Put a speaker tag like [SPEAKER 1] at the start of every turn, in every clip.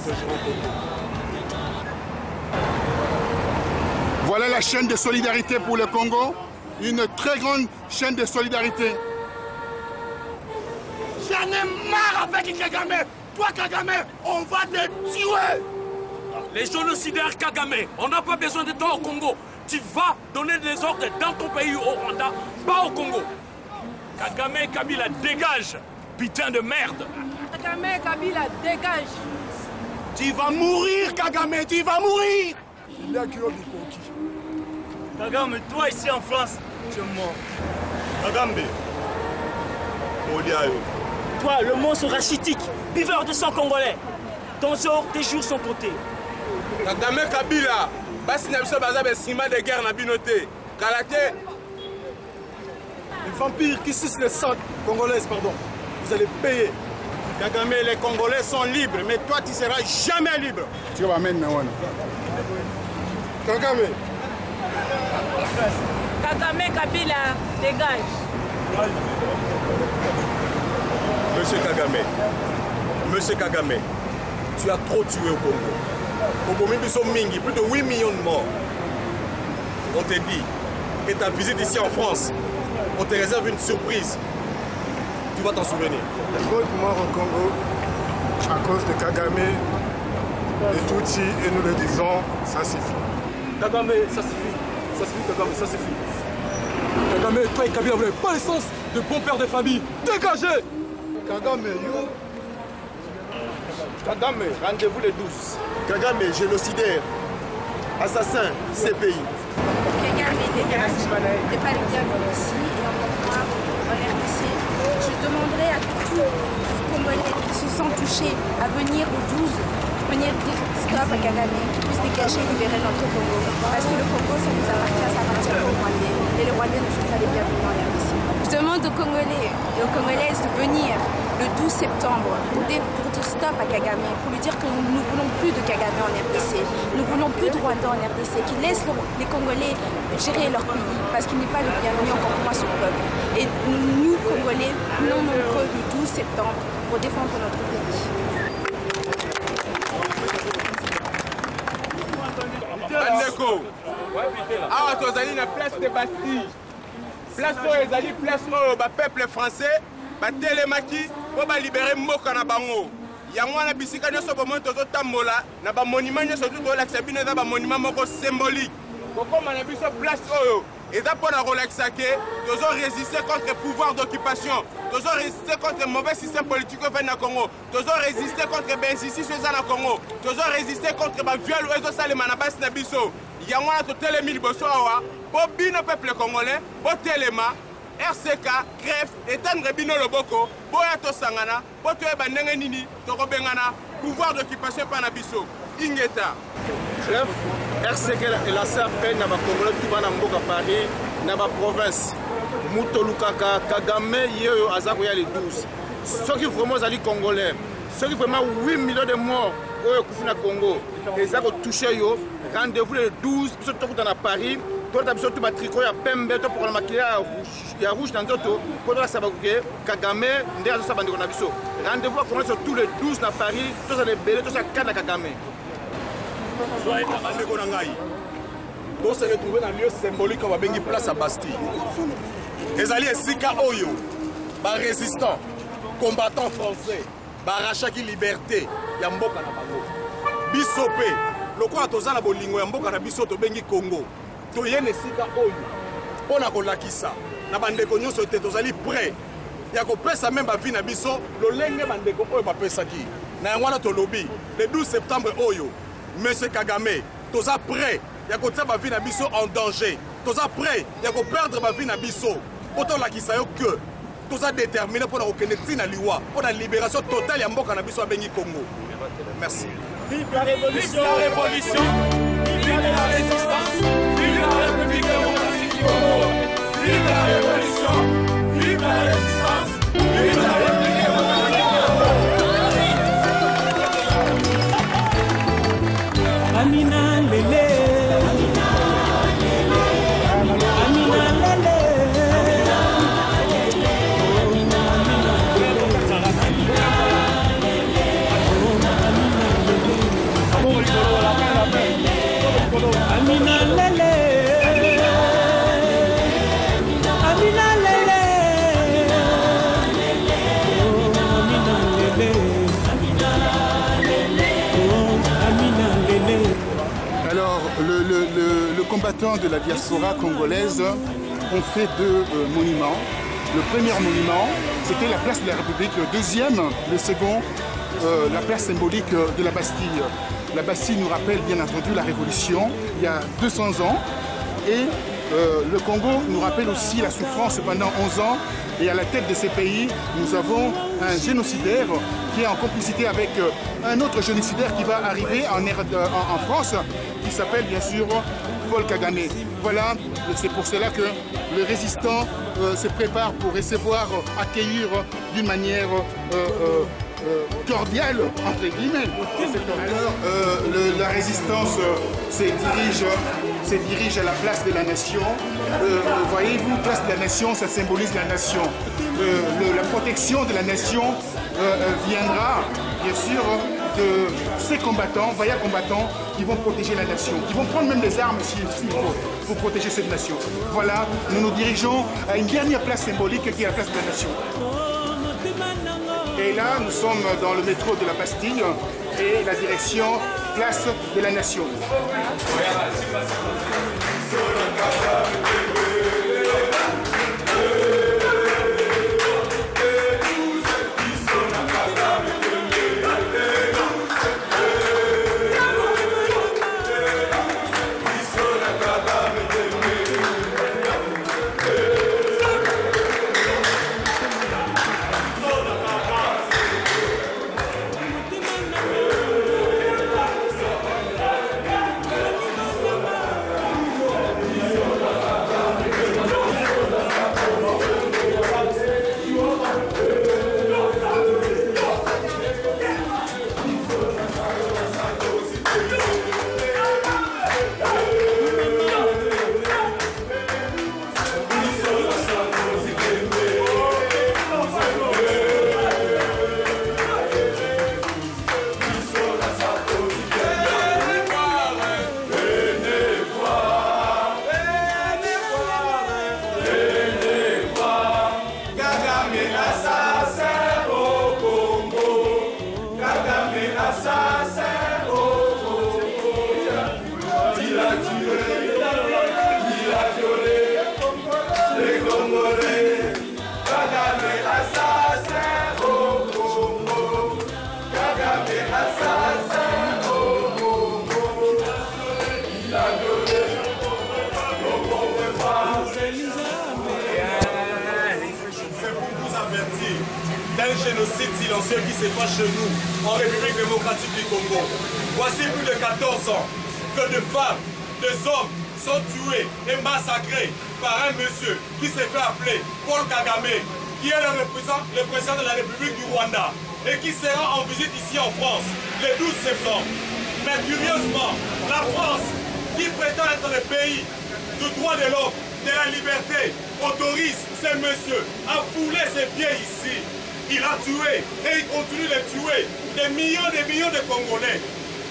[SPEAKER 1] protégeront le Congo.
[SPEAKER 2] Voilà la chaîne de solidarité pour le Congo, une très grande chaîne de solidarité.
[SPEAKER 3] J'en ai marre avec Kagame. Toi Kagame, on va te tuer.
[SPEAKER 4] Les génocidaires Kagame, on n'a pas besoin de toi au Congo. Tu vas donner des ordres dans ton pays au Rwanda, pas au Congo. Kagame et Kabila, dégage, putain de merde.
[SPEAKER 5] Kagame et Kabila, dégage.
[SPEAKER 3] Tu vas mourir Kagame, tu vas mourir.
[SPEAKER 1] Il est à Kirobi pour qui?
[SPEAKER 6] Kagame, toi ici en France, tu es mort.
[SPEAKER 3] Kagame, Oliayo.
[SPEAKER 6] Toi, le monstre rachitique, buveur de sang congolais. Tes jours sont comptés.
[SPEAKER 3] Kagame Kabila, basi na biso baza besima de guerre na binoté. Kalate.
[SPEAKER 1] Les vampires qui sucent les sangs congolaises, pardon. Vous allez payer.
[SPEAKER 3] Kagame, les Congolais sont libres, mais toi tu seras jamais libre.
[SPEAKER 2] Tu vas m'amener Nawana.
[SPEAKER 1] Kagame.
[SPEAKER 5] Kagame, Kabila, dégage.
[SPEAKER 3] Monsieur Kagame, tu as trop tué au Congo. Au Congo, plus de 8 millions de morts. On te dit que ta visite ici en France, on te réserve une surprise. Tu vas t'en souvenir.
[SPEAKER 1] Trop de morts au Congo à cause de Kagame, de Tutsi, et nous le disons, ça suffit.
[SPEAKER 3] Kagame, ça suffit. Ça suffit, Kagame, ça suffit.
[SPEAKER 1] Kagame, toi et Kabila, vous n'avez pas l'essence de bons pères de famille. Dégagez!
[SPEAKER 3] Kagame, yo. Kagame, rendez-vous les 12. Kagame, génocidaire, assassin, CPI.
[SPEAKER 5] Kagame, dégage. T'es pas le bienvenu ici et encore moins en RDC. Je demanderai à tous les Congolais qui se sentent touchés à venir au 12, venir dire stop à Kagame, qui puisse dégager et libérer notre Congo. Parce que le Congo, ça nous appartient, ça appartient aux Rwandais. Et les Rwandais ne sont pas les bienvenus en RDC. Je demande aux Congolais et aux Congolaises de venir le 12 septembre pour dire stop à Kagame, pour lui dire que nous ne voulons plus de Kagame en RDC, nous ne voulons plus de Rwanda en RDC, qu'ils laissent les Congolais gérer leur pays, parce qu'il n'est pas le bienvenu, encore moins ce peuple. Et nous, Congolais, non nombreux le 12 septembre pour défendre notre pays.
[SPEAKER 3] Bandeko, awa tozali na place de Bastille. Place oyo ezali place oyo peuple français batelemaki po balibere mboka na bango. Yango wana bisika nyonso bomoi tozotambola na bamonima nyonso tu tolakisa bino eza bamonima moko symbolique. Kokoma na biso place oyo eza mpona kolakisa ke tozorésister contre le pouvoir d'occupation, tozorésister contre le mauvais système politique oyo na Congo, tozorésister contre bainjustice eza na Congo, tozorésister contre baviole oyo ezosalema na basi na biso. Yango wana totelemi liboso awa po bino peuple congolais botelema RCK, greffe, étendre bino loboko, boya tosangana, po toyeba ndenge nini tokobengana pouvoir d'occupation pa na biso. Ingeta.
[SPEAKER 7] Greffe, RCK elase appel na bakongolais tout bana mboka Paris, na ba province. Mutolukaka, Kagame yeyo aza koya le 12. Ceux qui vraiment zali congolais, ceux qui vraiment 8 millions de morts au Kufina Congo, eza ko toucher yo, rendez-vous le 12, biso tokuta na Paris. Toi, tu as besoin de tricot, il y a pembe, pour la maquillage, il y a rouge dans l'auto. Pour la sabaké, Kagame, il y a ça. Rendez-vous à commencer tous les 12 à Paris, tous les bébés, tous les 4 à Kagame.
[SPEAKER 3] Pour se retrouver dans un lieu symbolique, on va venir place à Bastille. Les alliés Sika Oyo, résistants, combattants français, Barachaki Liberté, Yamboka Nabago. Bissopé, le quoi Tozana Bolingo, Yamboka Nabiso, Tobengi Congo. Toyene Sika Oyo, Pona Kolakisa, Nabandeko Nyonso te tozali prêt. Ya ko pesa même ba vie na biso, lolenge bandeko oyo ba pesa ki. Na ngwana to lobby, le 12 septembre Oyo, Monsieur Kagame, toza prêt. Ya ko tsa ba vie na biso en danger. Toza prêt, ya ko perdre ba vie na biso. Poto lakisa yo que toza déterminé pour na okende tina liwa, pour la libération totale ya mboka na biso abengi Congo. Merci.
[SPEAKER 6] Vive la révolution,
[SPEAKER 4] Vive la révolution, vive la résistance, vive la République démocratique du Congo, vive la révolution, vive la résistance, vive la République démocratique du Congo.
[SPEAKER 8] Amina Lele, Amina Lele, Amina Lele, Amina Lele, Amina Lele.
[SPEAKER 2] combattants de la diaspora congolaise ont fait deux monuments. Le premier monument, c'était la place de la République. Le deuxième, le second, la place symbolique de la Bastille. La Bastille nous rappelle bien entendu la Révolution, il y a 200 ans. Et le Congo nous rappelle aussi la souffrance pendant 11 ans. Et à la tête de ces pays, nous avons un génocidaire qui est en complicité avec un autre génocidaire qui va arriver en France, qui s'appelle bien sûr Paul Kagame. Voilà, c'est pour cela que le résistant se prépare pour recevoir, accueillir d'une manière cordiale, entre guillemets. Alors, la résistance se dirige à la place de la nation. Voyez-vous, place de la nation, ça symbolise la nation. La protection de la nation viendra, bien sûr, de ces combattants, vaillants combattants, qui vont protéger la nation, qui vont prendre même des armes s'il faut, pour protéger cette nation. Voilà, nous nous dirigeons à une dernière place symbolique qui est la place de la nation. Et là, nous sommes dans le métro de la Bastille et la direction place de la Nation.
[SPEAKER 3] D'un génocide silencieux qui se passe chez nous, en République démocratique du Congo. Voici plus de 14 ans que des femmes, des hommes sont tués et massacrés par un monsieur qui s'est fait appeler Paul Kagame, qui est le président de la République du Rwanda et qui sera en visite ici en France le 12 septembre. Mais curieusement, la France, qui prétend être le pays du droit de l'homme, de la liberté, autorise ce monsieur à fouler ses pieds ici. Il a tué et il continue de tuer des millions de Congolais.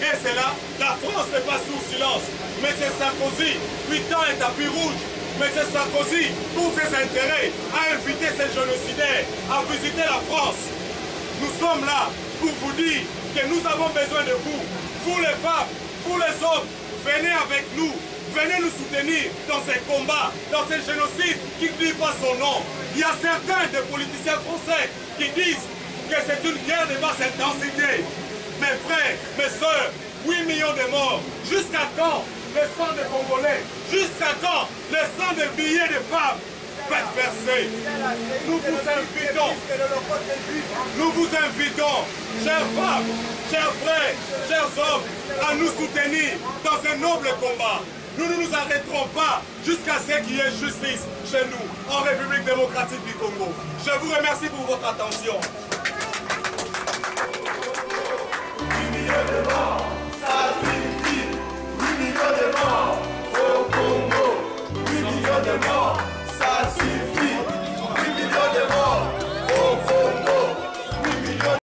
[SPEAKER 3] Et c'est là, la France n'est pas sous silence. M. Sarkozy, 8 ans et tapis rouge. M. Sarkozy, pour ses intérêts, a invité ces génocidaires à visiter la France. Nous sommes là pour vous dire que nous avons besoin de vous. Vous les femmes, vous les hommes, venez avec nous. Venez nous soutenir dans ces combats, dans ces génocides qui ne disent pas son nom. Il y a certains des politiciens français qui disent que c'est une guerre de basse intensité. Mes frères, mes soeurs, 8 millions de morts. Jusqu'à quand le sang des Congolais? Jusqu'à quand le sang des milliers de femmes va être versé? Nous vous invitons, chères femmes, chers frères, chers hommes, à nous soutenir dans ce noble combat. Nous ne nous arrêterons pas jusqu'à ce qu'il y ait justice chez nous, en République démocratique du Congo. Je vous remercie pour votre attention.